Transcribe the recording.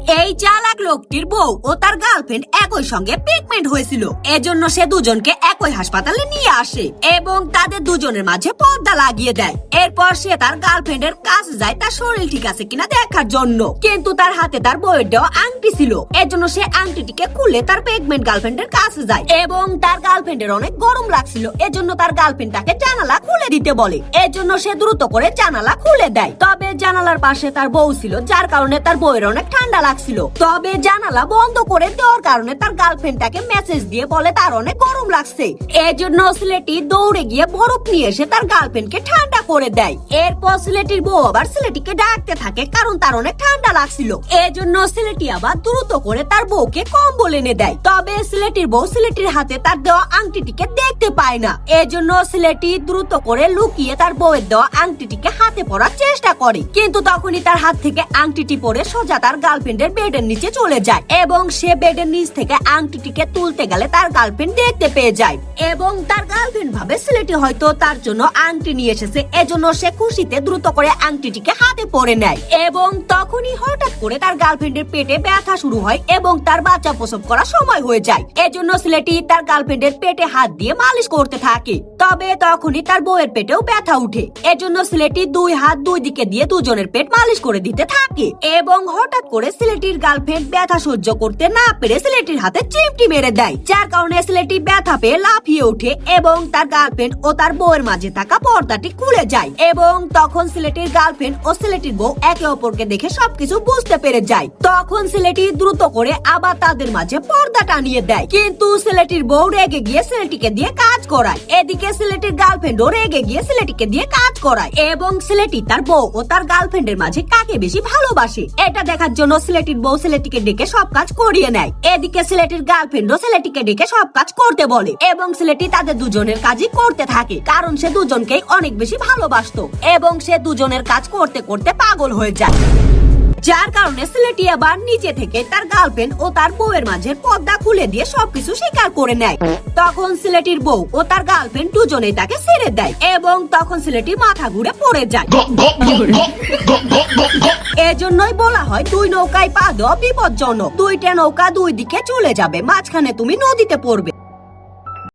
এই চালাক লোকটির বউ ও তার গার্লফ্রেন্ড একই সঙ্গে প্রেগন্যান্ট হয়েছিল। এজন্য সে দুজনকে একই হাসপাতালে নিয়ে আসে এবং তাদের দুজনের মাঝে পর্দা লাগিয়ে দেয়। এরপর সে তার গার্লফ্রেন্ডের কাছে যায় তার শরীর ঠিক আছে কিনা দেখার জন্য, কিন্তু তার হাতে তার বউয়ের দেওয়া আংটি ছিল। এজন্য সে আংটিটিকে খুলে তার প্রেগন্যান্ট গার্লফ্রেন্ডের কাছে যায় এবং তার গার্লফ্রেন্ডের অনেক গরম লাগছিল। এজন্য তার গার্লফ্রেন্ড তাকে জানালা খুলে দিতে বলে। এজন্য সে দ্রুত করে জানালা খুলে দেয়। তবে জানালার পাশে তার বউ ছিল, যার কারণে তার বউয়ের অনেক ঠান্ডা লাগছিল। তবে জানালা বন্ধ করে দেওয়ার কারণে তার গার্লফ্রেন্ড তাকে মেসেজ দিয়ে বলে তার অনেক গরম লাগছে। এজন্য ছেলেটি দৌড়ে গিয়ে বরফ নিয়ে এসে তার গার্লফ্রেন্ডকে ঠান্ডা করে দেয়। এরপর ছেলেটির বউ আবার ছেলেটিকে ডাকতে থাকে কারণ তার অনেক ঠান্ডা লাগছিল। এজন্য ছেলেটি আবার দ্রুত করে তার বউকে কম্বল এনে দেয়। তবে ছেলেটির বউ ছেলেটির হাতে তার দেওয়া আংটিটিকে দেখতে পায় না। এজন্য ছেলেটি দ্রুত করে লুকিয়ে তার বউয়ের দেওয়া আংটিটিকে হাতে পরার চেষ্টা করে, কিন্তু তখনই তার হাত থেকে আংটিটি পরে সোজা তার গার্লফ্রেন্ডের বেডের নিচে চলে যায় এবং সে বেডের নিচ থেকে আংটিটিকে তুলতে গেলে তার গার্লফ্রেন্ড দেখতে পেয়ে যায় এবং তার গার্লফ্রেন্ড ভাবে ছেলেটি হয়তো তার জন্য আংটি নিয়ে এসেছে। এজন্য সে খুশিতে দ্রুত করে আংটিটিকে হাতে পরে নেয় এবং তখনই হঠাৎ করে তার গার্লফ্রেন্ডের পেটে ব্যথা শুরু হয় এবং তার বাচ্চা প্রসব করার সময় হয়ে যায়। এজন্য ছেলেটি তার গার্লফ্রেন্ডের পেটে হাত দিয়ে মালিশ করতে থাকে। তবে তখনই তার বউয়ের পেটেও ব্যথা উঠে। এজন্য ছেলেটি দুই হাত দুই দিকে দিয়ে দুজনের পেট মালিশ করে দিতে থাকে এবং হঠাৎ করে ছেলেটির গার্লফ্রেন্ড ব্যথা সহ্য করতে না পেরে ছেলেটির হাতে চিমটি মেরে দেয়, যার কারণে ছেলেটি ব্যথা পেয়ে লাফিয়ে ওঠে এবং তার গার্লফ্রেন্ড ও তার বউয়ের মাঝে থাকা পর্দাটি খুলে যায় এবং তখন ছেলেটির গার্লফ্রেন্ড ও ছেলেটির বউ একে অপরকে দেখে সবকিছু বুঝতে পেরে যায়। তখন ছেলেটি দ্রুত করে আবার তাদের মাঝে পর্দা টানিয়ে দেয়, কিন্তু ছেলেটির বউ রেগে গিয়ে ছেলেটিকে দিয়ে কাজ করায়। এদিকে ছেলেটির গার্লফ্রেন্ডও রেগে গিয়ে ছেলেটিকে দিয়ে কাজ করায় এবং ছেলেটি তার বউ ও তার গার্লফ্রেন্ডের মাঝে কাকে বেশি ভালোবাসে এটা দেখার জন্য ছেলেটির বউ ছেলেটিকে ডেকে সব কাজ করিয়ে নেয়। এদিকে ছেলেটির গার্লফ্রেন্ডও ছেলেটিকে ডেকে সব কাজ করতে বলে এবং ছেলেটি তাদের দুজনের কাজই করতে থাকে কারণ সে দুজনকেই অনেক বেশি ভালোবাসতো এবং সে দুজনের কাজ করতে করতে পাগল হয়ে যায়, যার কারণে ছেলেটি আবার নিচে থেকে তার গার্লফ্রেন্ড ও তার বউয়ের মাঝের পর্দা খুলে দিয়ে সবকিছু স্বীকার করে নেয়। তখন ছেলেটির বউ ও তার গার্লফ্রেন্ড দুজনেই তাকে ছেড়ে দেয় এবং তখন ছেলেটি মাথা ঘুরে পড়ে যায়। এজন্যই বলা হয় দুই নৌকায় পা দেওয়া বিপজ্জনক। দুইটা নৌকা দুই দিকে চলে যাবে, মাঝখানে তুমি নদীতে পড়বে।